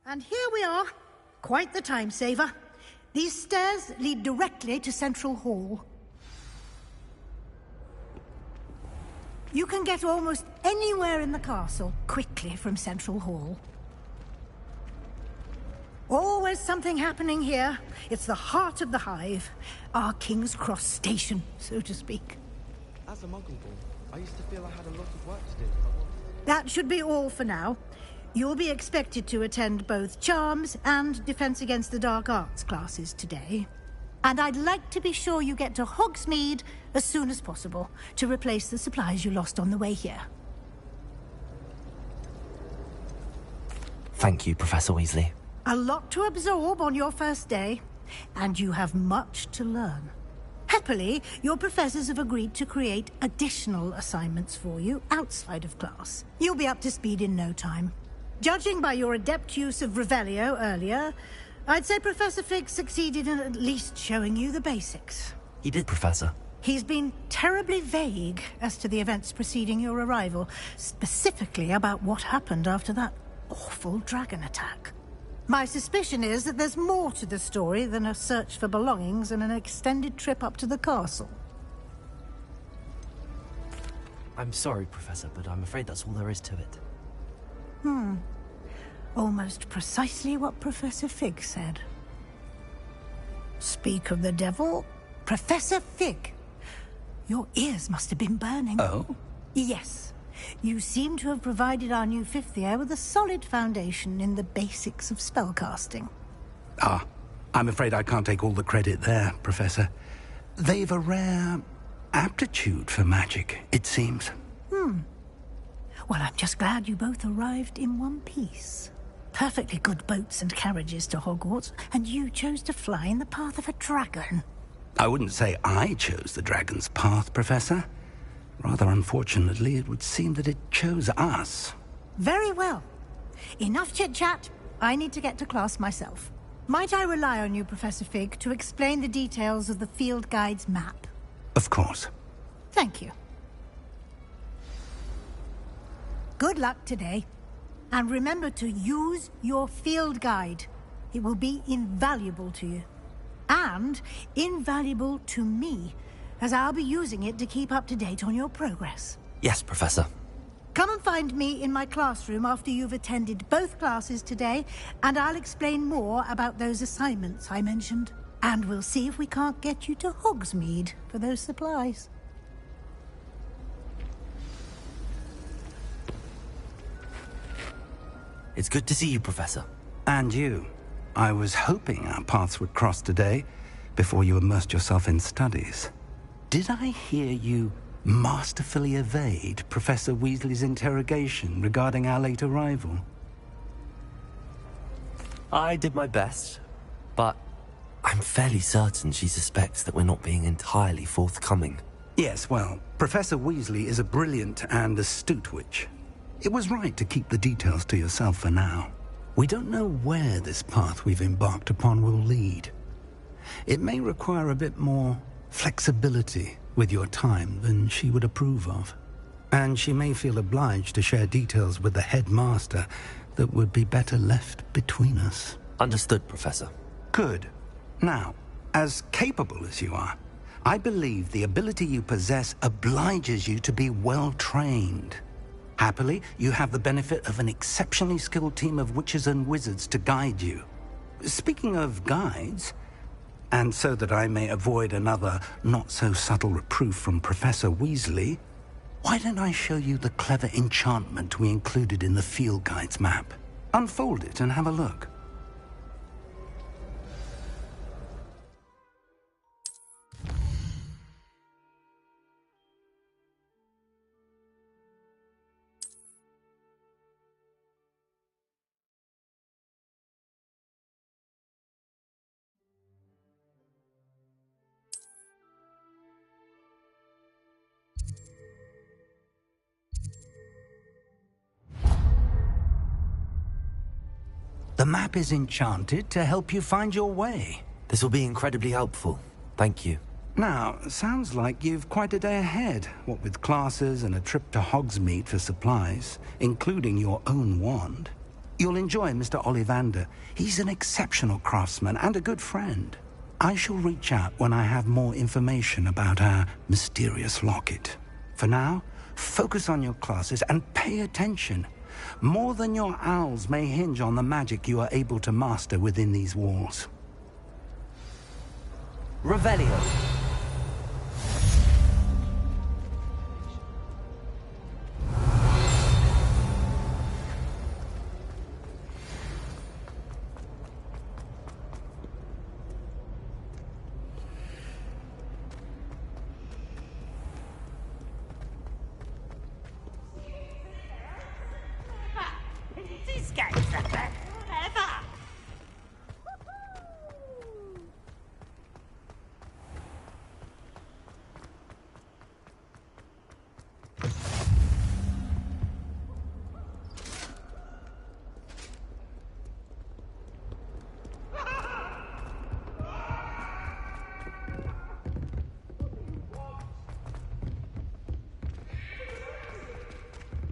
And here we are. Quite the time saver. These stairs lead directly to Central Hall. You can get almost anywhere in the castle quickly from Central Hall. Always something happening here. It's the heart of the hive. Our King's Cross station, so to speak. As a muggle boy, I used to feel I had a lot of work to do. That should be all for now. You'll be expected to attend both Charms and Defense Against the Dark Arts classes today. And I'd like to be sure you get to Hogsmeade as soon as possible to replace the supplies you lost on the way here. Thank you, Professor Weasley. A lot to absorb on your first day, and you have much to learn. Happily, your professors have agreed to create additional assignments for you outside of class. You'll be up to speed in no time. Judging by your adept use of Revelio earlier, I'd say Professor Fig succeeded in at least showing you the basics. He did, Professor. He's been terribly vague as to the events preceding your arrival, specifically about what happened after that awful dragon attack. My suspicion is that there's more to the story than a search for belongings and an extended trip up to the castle. I'm sorry, Professor, but I'm afraid that's all there is to it. Almost precisely what Professor Fig said. Speak of the devil, Professor Fig. Your ears must have been burning. Oh? Yes. You seem to have provided our new fifth year with a solid foundation in the basics of spellcasting. Ah, I'm afraid I can't take all the credit there, Professor. They've a rare aptitude for magic, it seems. Well, I'm just glad you both arrived in one piece. Perfectly good boats and carriages to Hogwarts, and you chose to fly in the path of a dragon. I wouldn't say I chose the dragon's path, Professor. Rather unfortunately, it would seem that it chose us. Very well. Enough chit-chat. I need to get to class myself. Might I rely on you, Professor Fig, to explain the details of the field guide's map? Of course. Thank you. Good luck today. And remember to use your field guide. It will be invaluable to you. And invaluable to me, as I'll be using it to keep up to date on your progress. Yes, Professor. Come and find me in my classroom after you've attended both classes today, and I'll explain more about those assignments I mentioned. And we'll see if we can't get you to Hogsmeade for those supplies. It's good to see you, Professor. And you. I was hoping our paths would cross today, before you immersed yourself in studies. Did I hear you masterfully evade Professor Weasley's interrogation regarding our late arrival? I did my best, but I'm fairly certain she suspects that we're not being entirely forthcoming. Yes, well, Professor Weasley is a brilliant and astute witch. It was right to keep the details to yourself for now. We don't know where this path we've embarked upon will lead. It may require a bit more flexibility with your time than she would approve of. And she may feel obliged to share details with the headmaster that would be better left between us. Understood, Professor. Good. Now, as capable as you are, I believe the ability you possess obliges you to be well trained. Happily, you have the benefit of an exceptionally skilled team of witches and wizards to guide you. Speaking of guides, and so that I may avoid another not-so-subtle reproof from Professor Weasley, why don't I show you the clever enchantment we included in the field guide's map? Unfold it and have a look. The map is enchanted to help you find your way. This will be incredibly helpful. Thank you. Now, sounds like you've quite a day ahead, what with classes and a trip to Hogsmeade for supplies, including your own wand. You'll enjoy Mr. Ollivander. He's an exceptional craftsman and a good friend. I shall reach out when I have more information about our mysterious locket. For now, focus on your classes and pay attention. More than your owls may hinge on the magic you are able to master within these walls. Revelio. These guys are better than ever.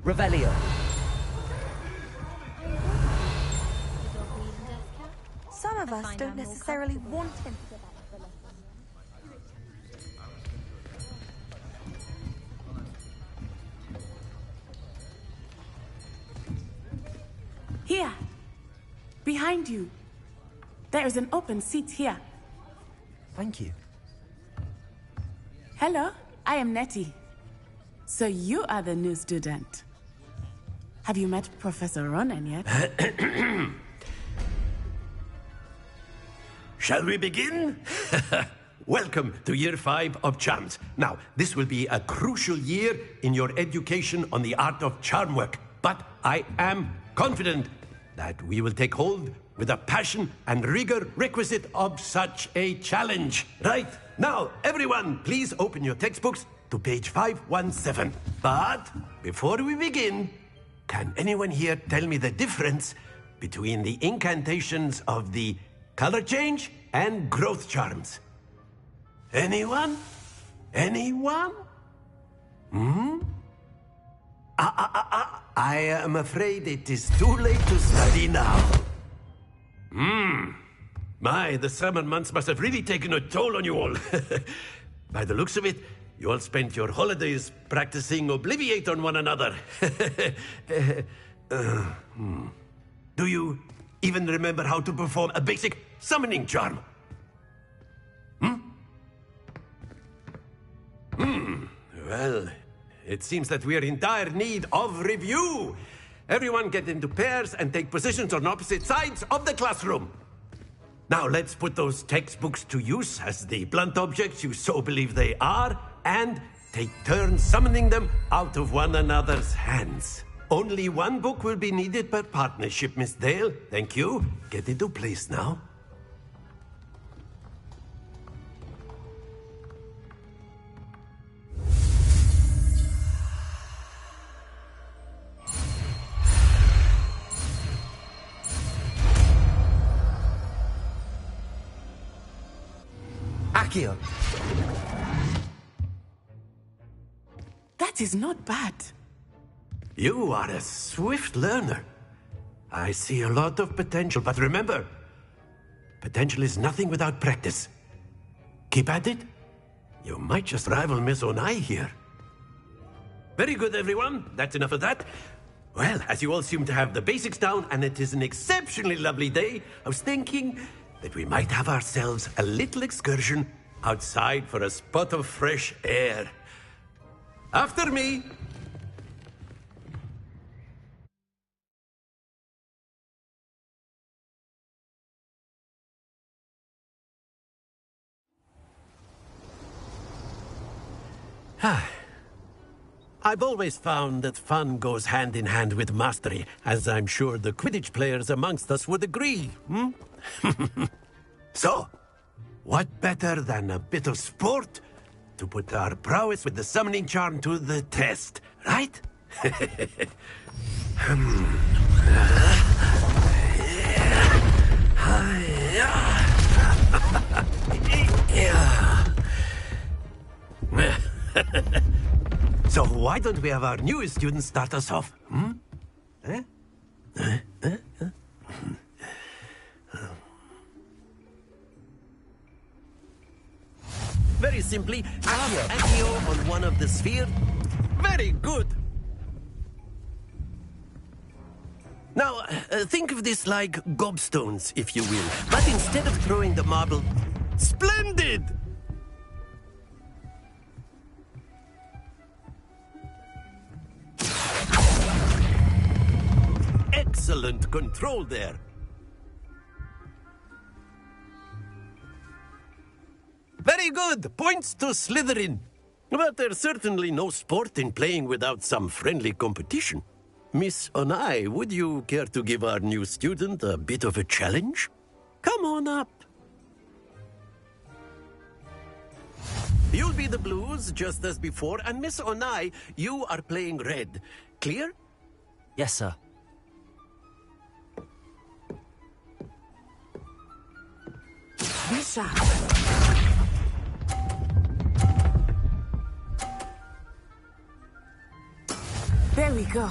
Revelio. Some of us don't necessarily want him. Here. Behind you. There is an open seat here. Thank you. Hello, I am Nettie. So you are the new student. Have you met Professor Ronan yet? Shall we begin? Welcome to Year 5 of Charms. Now, this will be a crucial year in your education on the art of charm work. But I am confident that we will take hold with the passion and rigor requisite of such a challenge. Right, now, everyone, please open your textbooks to page 517. But before we begin, can anyone here tell me the difference between the incantations of the color change and growth charms? Anyone? Anyone? I am afraid it is too late to study now. My, the summer months must have really taken a toll on you all. By the looks of it, you all spent your holidays practicing Obliviate on one another. Do you even remember how to perform a basic summoning charm? Well, it seems that we are in dire need of review. Everyone get into pairs and take positions on opposite sides of the classroom. Now let's put those textbooks to use as the blunt objects you so believe they are, and take turns summoning them out of one another's hands. Only one book will be needed per partnership, Miss Dale. Thank you. Get into place now. Accio. That is not bad. You are a swift learner. I see a lot of potential, but remember, potential is nothing without practice. Keep at it. You might just rival Miss Onai here. Very good, everyone. That's enough of that. Well, as you all seem to have the basics down, and it is an exceptionally lovely day, I was thinking that we might have ourselves a little excursion outside for a spot of fresh air. After me. I've always found that fun goes hand in hand with mastery, as I'm sure the Quidditch players amongst us would agree. So, what better than a bit of sport to put our prowess with the summoning charm to the test, right? So why don't we have our newest student start us off? very simply, cast Accio on one of the spheres. Very good. Now, think of this like gobstones, if you will. But instead of throwing the marble... Splendid! Excellent control there. Very good. Points to Slytherin. But there's certainly no sport in playing without some friendly competition. Miss Onai, would you care to give our new student a bit of a challenge? Come on up. You'll be the blues, just as before, and Miss Onai, you are playing red. Clear? Yes, sir. Be sharp. There we go.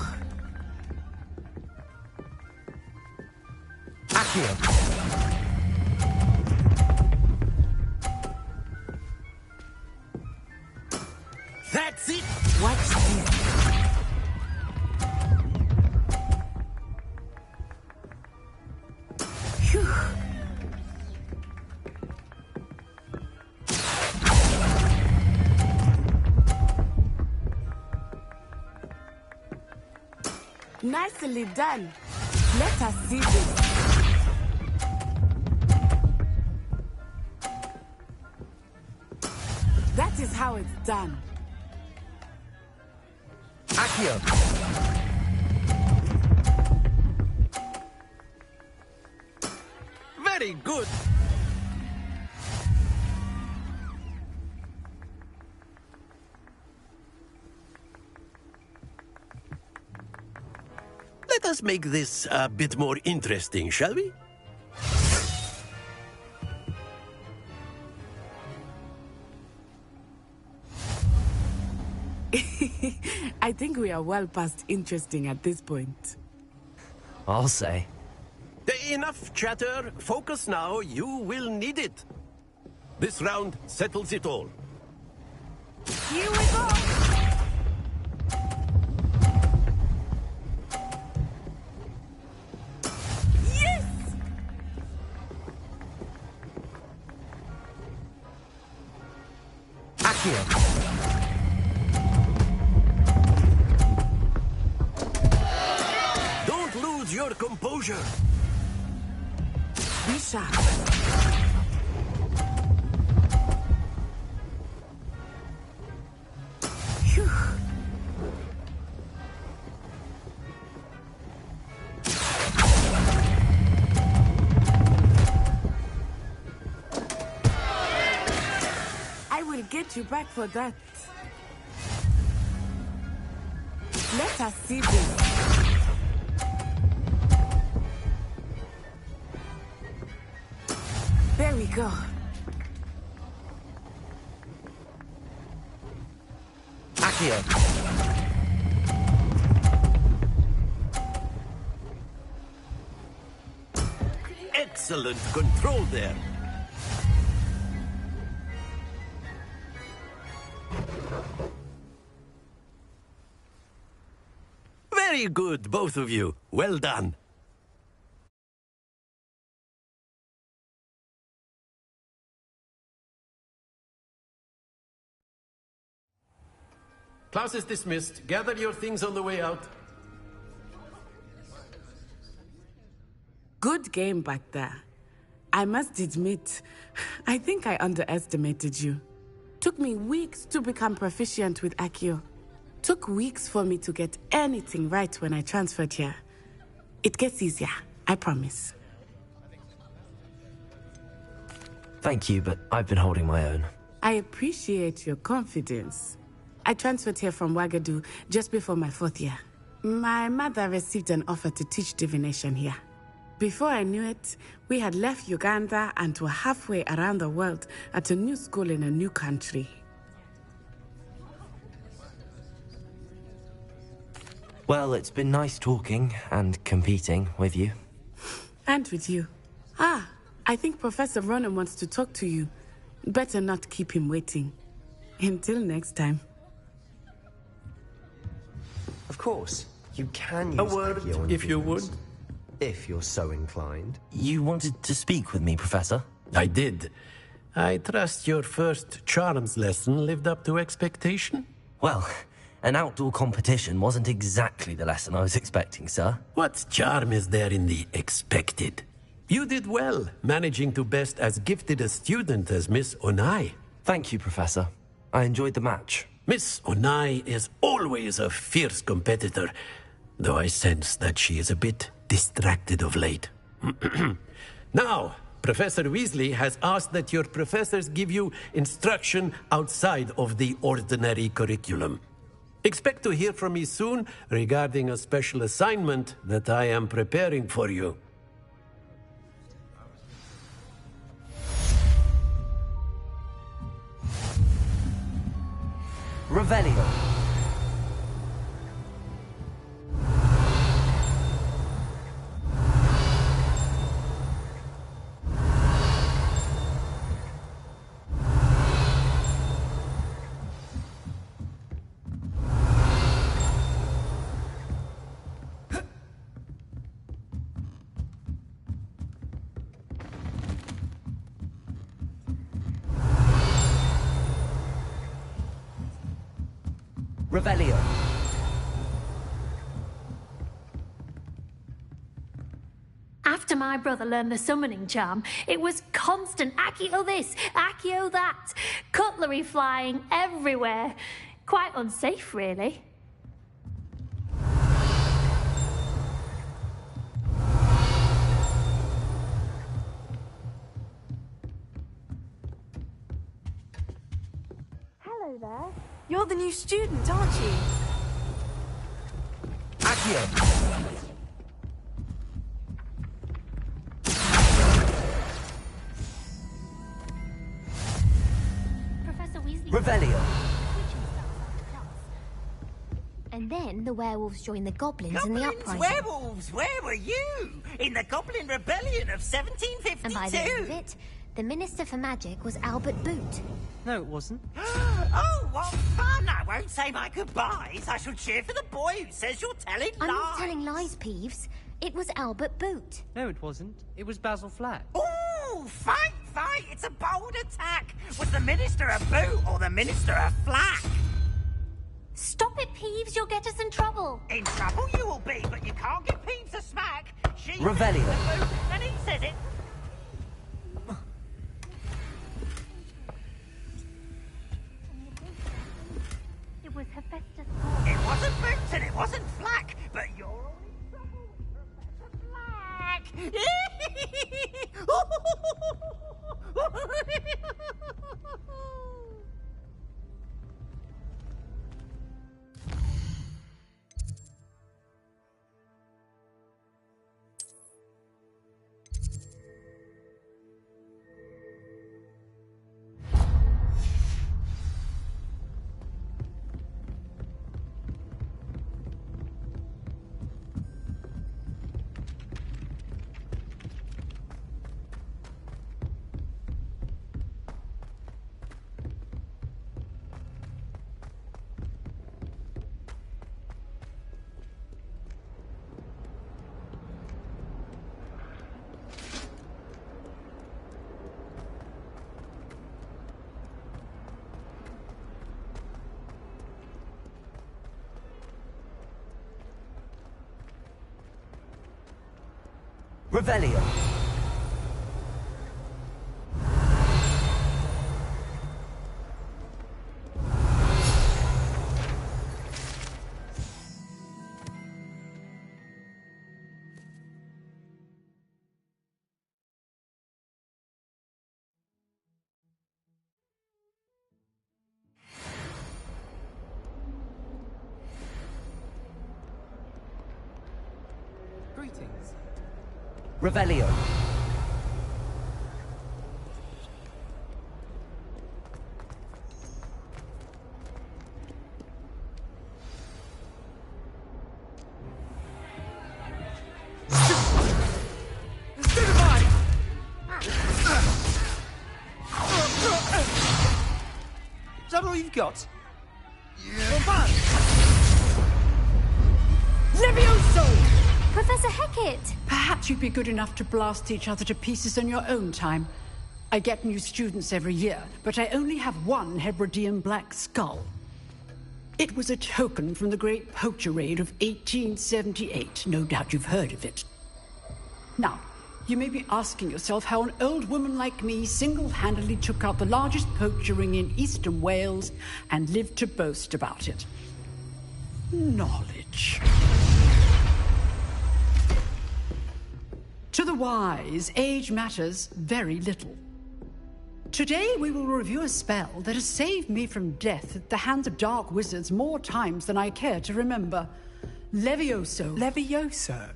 Accio. That's it! Watch this. Phew. Nicely done. Let us see this. That is how it's done. Accio. Very good. Let us make this a bit more interesting, shall we? I think we are well past interesting at this point. I'll say. Enough chatter. Focus now. You will need it. This round settles it all. Here we go! Yes! Accio. Don't lose your composure. Be sharp. Phew. I will get you back for that. Let us see this. There we go. Accio. Excellent control there. Very good, both of you. Well done. Class is dismissed. Gather your things on the way out. Good game back there. I must admit, I think I underestimated you. Took me weeks to become proficient with Accio. Took weeks for me to get anything right when I transferred here. It gets easier, I promise. Thank you, but I've been holding my own. I appreciate your confidence. I transferred here from Wagadu just before my 4th year. My mother received an offer to teach divination here. Before I knew it, we had left Uganda and were halfway around the world at a new school in a new country. Well, it's been nice talking and competing with you. And with you. Ah, I think Professor Ronan wants to talk to you. Better not keep him waiting. Until next time. Of course, you can use A word, Accio on if you humans, would. if you're so inclined. You wanted to speak with me, Professor? I did. I trust your first charms lesson lived up to expectation? Well, an outdoor competition wasn't exactly the lesson I was expecting, sir. What charm is there in the expected? You did well, managing to best as gifted a student as Miss Onai. Thank you, Professor. I enjoyed the match. Miss Onai is always a fierce competitor, though I sense that she is a bit distracted of late. Now, Professor Weasley has asked that your professors give you instruction outside of the ordinary curriculum. Expect to hear from me soon regarding a special assignment that I am preparing for you. Revelio. Revelio. After my brother learned the summoning charm, it was constant Accio this, Accio that, cutlery flying everywhere. Quite unsafe, really. Hello there. You're the new student, aren't you? Accio. Professor Weasley... Revelio. And then the werewolves joined the goblins in the uprising. Werewolves! Where were you? In the Goblin Rebellion of 1752! And by the end of it, the Minister for Magic was Albert Boot. No, it wasn't. Oh, what fun! I won't say my goodbyes. I shall cheer for the boy who says you're telling lies. I'm not telling lies, Peeves. It was Albert Boot. No, it wasn't. It was Basil Flack. Ooh, fight, fight! It's a bold attack. Was the Minister a boot or the Minister a flack? Stop it, Peeves. You'll get us in trouble. In trouble you will be, but you can't give Peeves a smack. She Revelio. says the boot, and he says it. It was Hephaestus. It wasn't Boots and it wasn't Flack, but you're all in trouble with Professor Flack. Revelio. Greetings. Revelio. Stupefy! that all you've got? Levioso! Professor Hecat! Perhaps you'd be good enough to blast each other to pieces in your own time. I get new students every year, but I only have one Hebridean black skull. It was a token from the Great Poacher Raid of 1878. No doubt you've heard of it. Now, you may be asking yourself how an old woman like me single-handedly took out the largest poacher ring in eastern Wales and lived to boast about it. Knowledge. To the wise, age matters very little. Today we will review a spell that has saved me from death at the hands of dark wizards more times than I care to remember. Levioso. Levioso?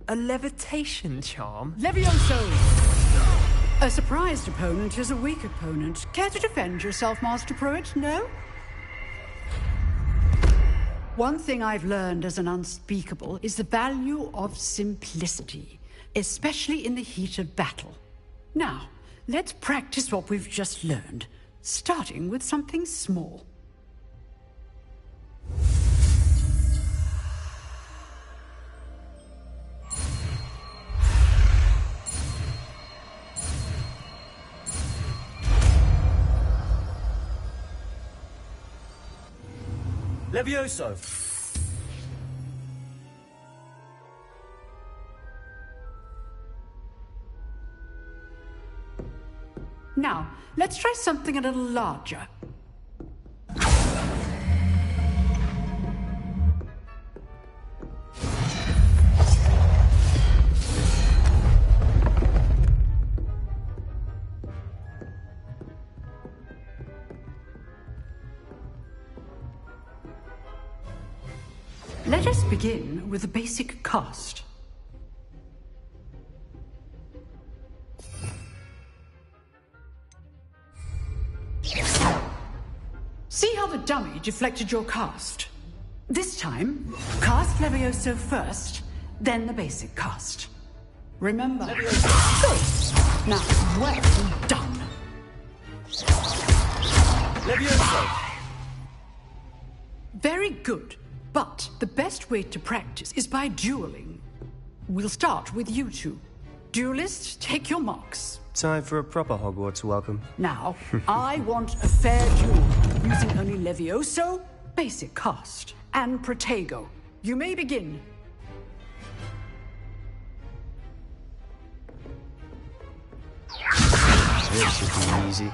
A levitation charm? Levioso! A surprised opponent is a weak opponent. Care to defend yourself, Master Pruitt? No? One thing I've learned as an unspeakable is the value of simplicity, especially in the heat of battle. Now, let's practice what we've just learned, starting with something small. Levioso! Now, let's try something a little larger. Let us begin with a basic cast. See how the dummy deflected your cast? This time, cast Levioso first, then the basic cast. Remember. Good. Now, well done. Levioso! Very good. But the best way to practice is by dueling. We'll start with you two. Duelists, take your marks. Time for a proper Hogwarts welcome. Now, I want a fair duel, using only Levioso, basic cast, and Protego. You may begin. This should be easy.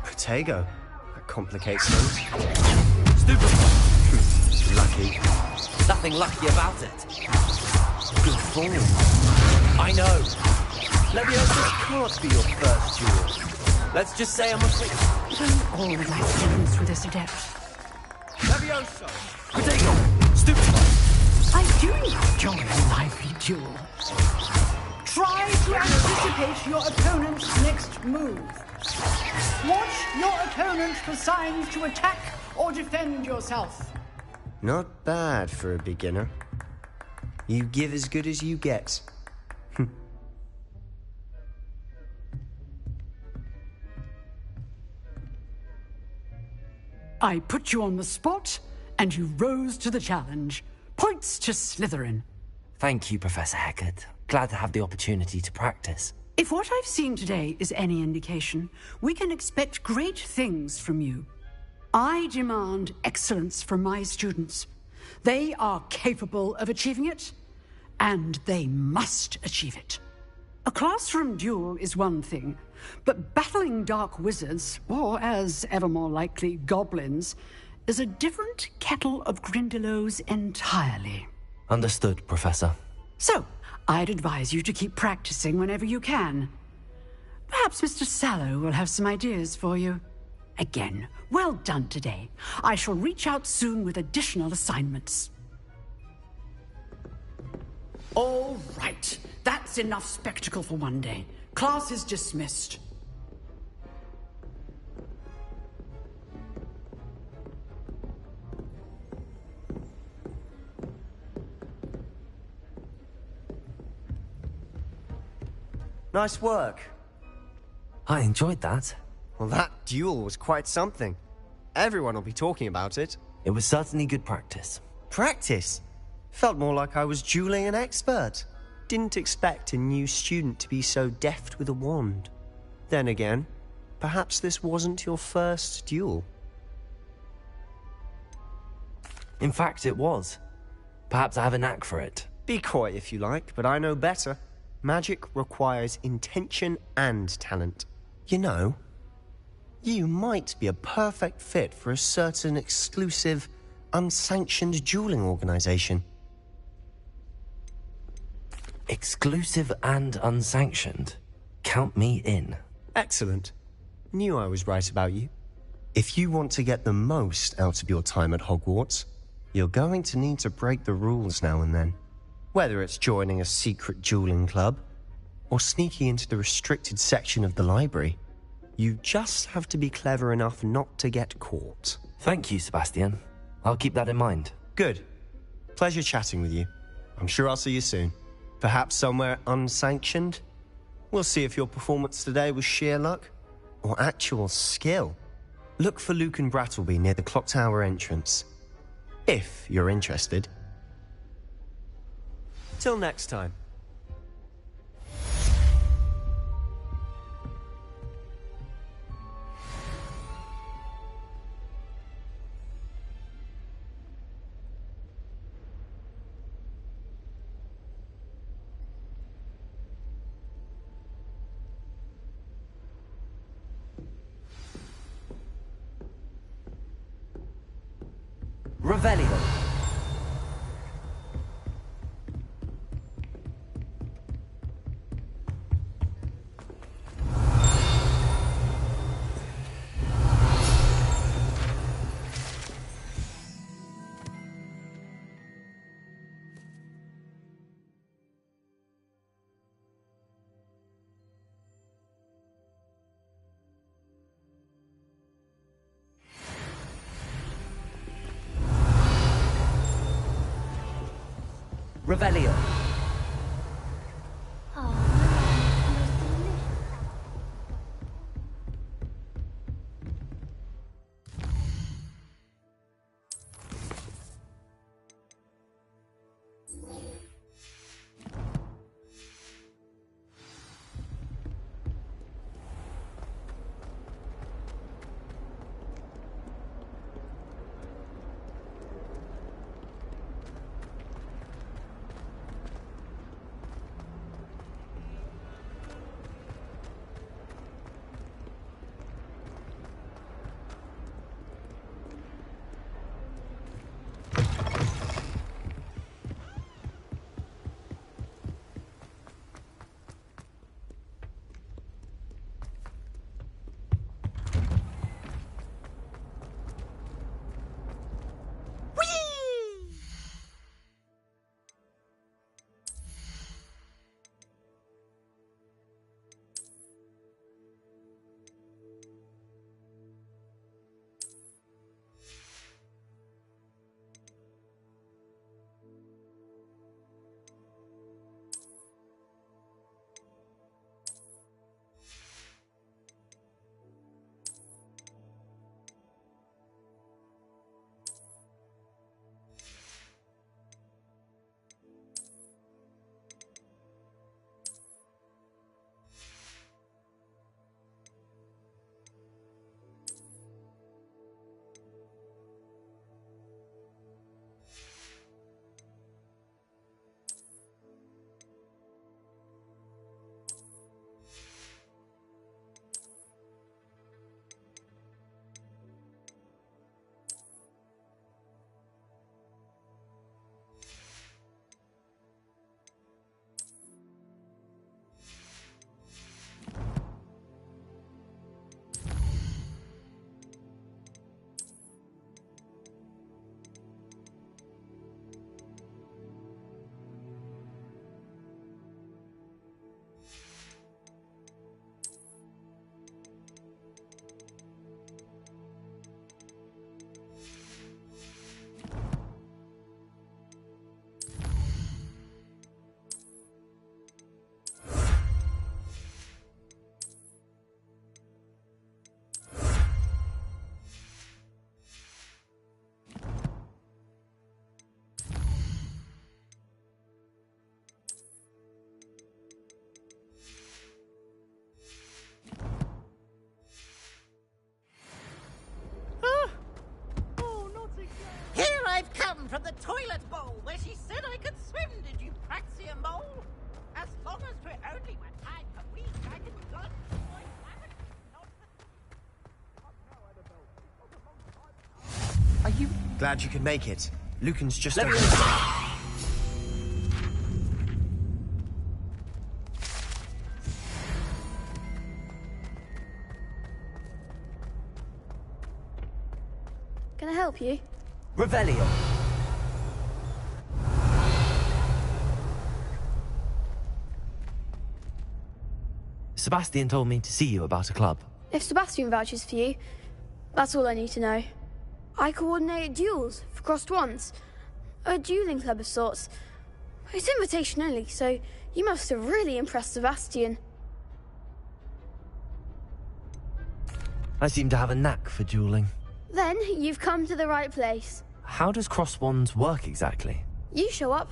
Protego. That complicates things. Stupid. Lucky. Nothing lucky about it. Good form. I know. Levioso can't be your first duel. Let's just say I'm a freak. Don't all like students with this adept. Levioso! Protego. Stupid. I do enjoy a lively duel. Try to anticipate your opponent's next move. Watch your opponent for signs to attack or defend yourself. Not bad for a beginner. You give as good as you get. I put you on the spot, and you rose to the challenge. Points to Slytherin. Thank you, Professor Hecat. Glad to have the opportunity to practice. If what I've seen today is any indication, we can expect great things from you. I demand excellence from my students. They are capable of achieving it, and they must achieve it. A classroom duel is one thing, but battling dark wizards, or as ever more likely, goblins, is a different kettle of Grindylows entirely. Understood, Professor. So, I'd advise you to keep practicing whenever you can. Perhaps Mr. Sallow will have some ideas for you. Again, well done today. I shall reach out soon with additional assignments. All right. That's enough spectacle for one day. Class is dismissed. Nice work. I enjoyed that. Well, that duel was quite something. Everyone will be talking about it. It was certainly good practice. Practice? Felt more like I was dueling an expert. Didn't expect a new student to be so deft with a wand. Then again, perhaps this wasn't your first duel. In fact, it was. Perhaps I have a knack for it. Be coy if you like, but I know better. Magic requires intention and talent. You know, you might be a perfect fit for a certain exclusive, unsanctioned dueling organization. Exclusive and unsanctioned? Count me in. Excellent. Knew I was right about you. If you want to get the most out of your time at Hogwarts, you're going to need to break the rules now and then. Whether it's joining a secret dueling club, or sneaking into the restricted section of the library, you just have to be clever enough not to get caught. Thank you, Sebastian. I'll keep that in mind. Good. Pleasure chatting with you. I'm sure I'll see you soon. Perhaps somewhere unsanctioned? We'll see if your performance today was sheer luck or actual skill. Look for Luke and Brattleby near the clock tower entrance, if you're interested. Till next time. Revelio. Revelio. from the toilet bowl where she said I could swim, did you praxia mole? As long as we're only one time a week, I can blood my planet, not Are you glad you could make it? Lucan's just over. Can I help you? Revelio. Sebastian told me to see you about a club. If Sebastian vouches for you, that's all I need to know. I coordinate duels for crossed wands. A dueling club of sorts. It's invitation only, so you must have really impressed Sebastian. I seem to have a knack for dueling. Then you've come to the right place. How does cross wands work exactly? You show up,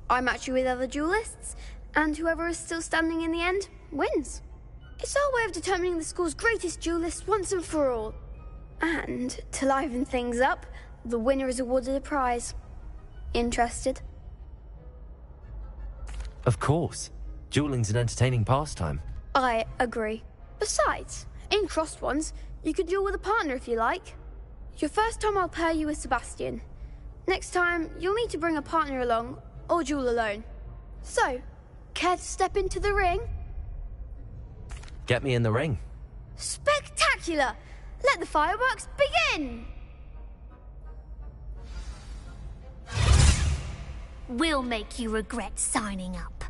I match you with other duelists, and whoever is still standing in the end wins. It's our way of determining the school's greatest duelist once and for all. And to liven things up, the winner is awarded a prize. Interested? Of course. Dueling's an entertaining pastime. I agree. Besides, in crossed ones, you could duel with a partner if you like. Your first time I'll pair you with Sebastian. Next time, you'll need to bring a partner along, or duel alone. So, care to step into the ring? Get me in the ring. Spectacular! Let the fireworks begin! We'll make you regret signing up.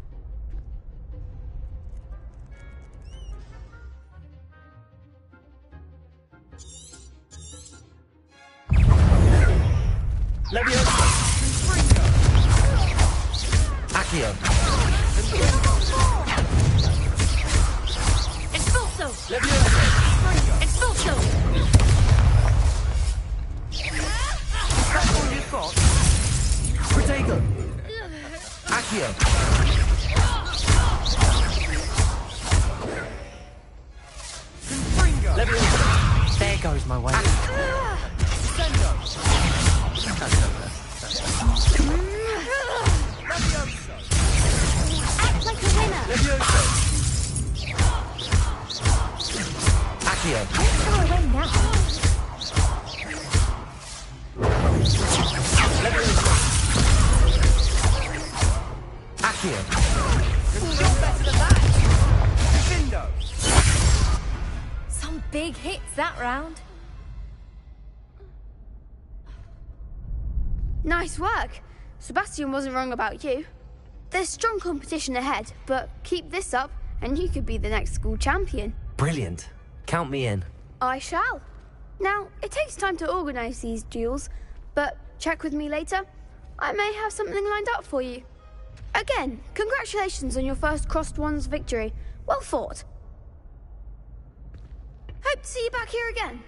Leviosa. Accio. Expulso! Leviosa. Expulso! That's all you've got? Protego. Accio. Leviosa. There goes my way. Act like a winner! Leviosa. Accio. Let's go away now. Leviosa. Accio. You're better than that! Defendo! Some big hits that round. Nice work. Sebastian wasn't wrong about you. There's strong competition ahead, but keep this up and you could be the next school champion. Brilliant. Count me in. I shall. Now, it takes time to organise these duels, but check with me later. I may have something lined up for you. Again, congratulations on your first crossed wands victory. Well fought. Hope to see you back here again.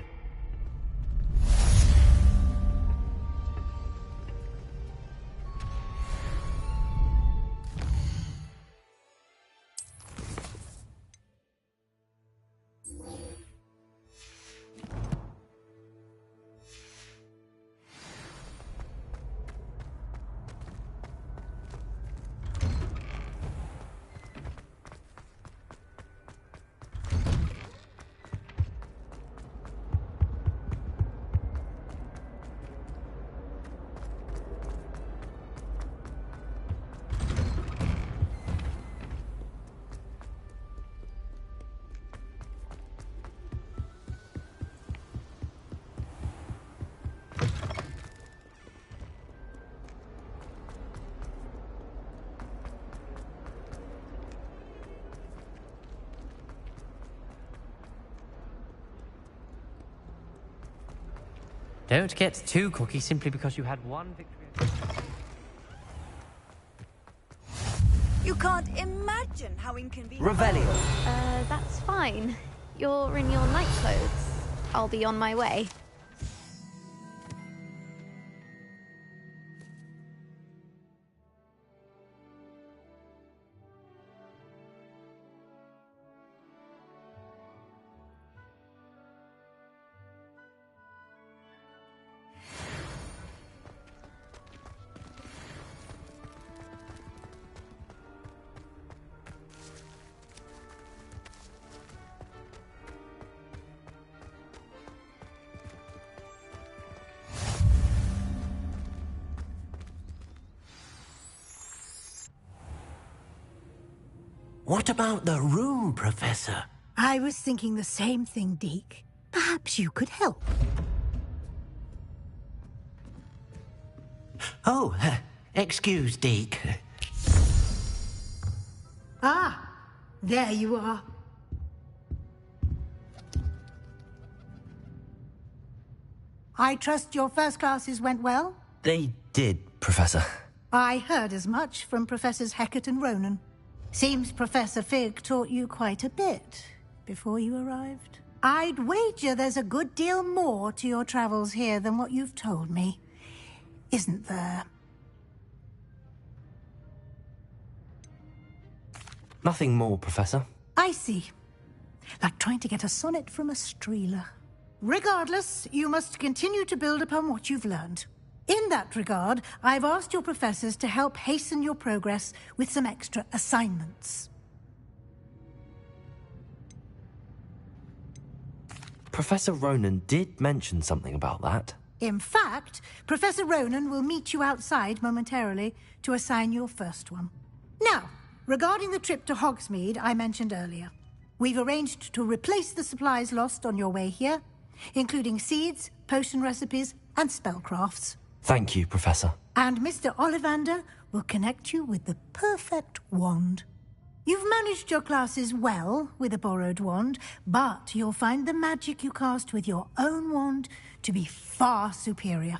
Don't get too cocky simply because you had one victory. You can't imagine how inconvenient. Revelio. That's fine. You're in your night clothes. I'll be on my way. What about the room, Professor? I was thinking the same thing, Deke. Perhaps you could help. Oh, excuse, Deke. Ah, there you are. I trust your first classes went well? They did, Professor. I heard as much from Professors Hecat and Ronan. Seems Professor Fig taught you quite a bit before you arrived. I'd wager there's a good deal more to your travels here than what you've told me. Isn't there? Nothing more, Professor. I see. Like trying to get a sonnet from a streeler. Regardless, you must continue to build upon what you've learned. In that regard, I've asked your professors to help hasten your progress with some extra assignments. Professor Ronan did mention something about that. In fact, Professor Ronan will meet you outside momentarily to assign your first one. Now, regarding the trip to Hogsmeade I mentioned earlier, we've arranged to replace the supplies lost on your way here, including seeds, potion recipes, and spellcrafts. Thank you, Professor. And Mr. Ollivander will connect you with the perfect wand. You've managed your classes well with a borrowed wand, but you'll find the magic you cast with your own wand to be far superior.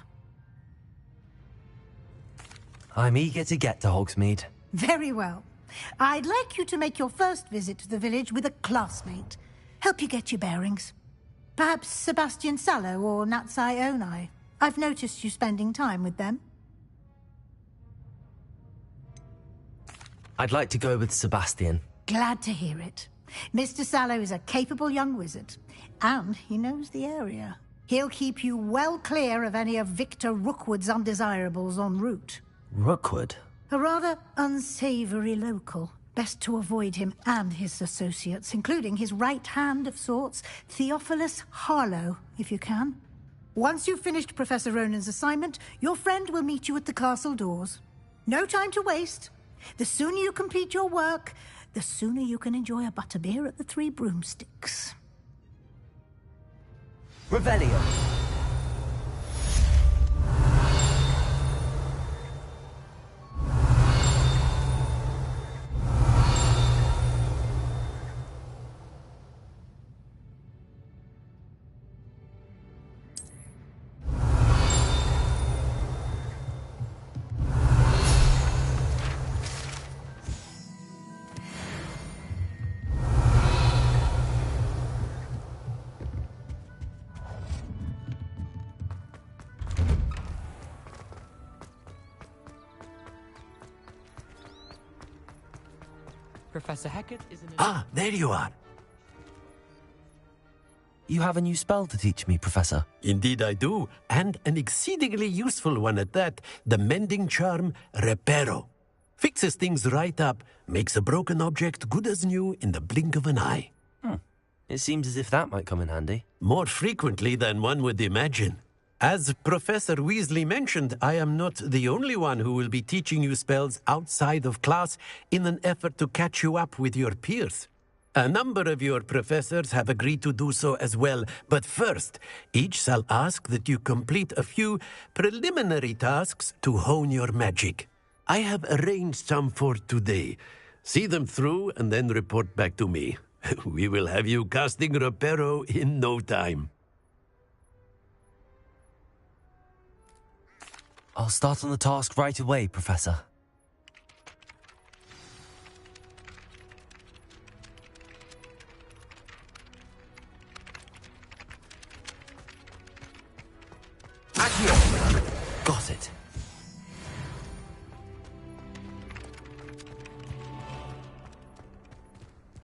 I'm eager to get to Hogsmeade. Very well. I'd like you to make your first visit to the village with a classmate. Help you get your bearings. Perhaps Sebastian Sallow or Natsai Onai. I've noticed you spending time with them. I'd like to go with Sebastian. Glad to hear it. Mr. Sallow is a capable young wizard, and he knows the area. He'll keep you well clear of any of Victor Rookwood's undesirables en route. Rookwood? A rather unsavory local. Best to avoid him and his associates, including his right hand of sorts, Theophilus Harlow, if you can. Once you've finished Professor Ronan's assignment, your friend will meet you at the castle doors. No time to waste. The sooner you complete your work, the sooner you can enjoy a butterbeer at the Three Broomsticks. Revelio. Professor Hecat is in... Ah, there you are. You have a new spell to teach me, Professor. Indeed I do, and an exceedingly useful one at that. The mending charm, Reparo. Fixes things right up, makes a broken object good as new in the blink of an eye. It seems as if that might come in handy. More frequently than one would imagine. As Professor Weasley mentioned, I am not the only one who will be teaching you spells outside of class in an effort to catch you up with your peers. A number of your professors have agreed to do so as well, but first, each shall ask that you complete a few preliminary tasks to hone your magic. I have arranged some for today. See them through and then report back to me. We will have you casting Reparo in no time. I'll start on the task right away, Professor. Accio!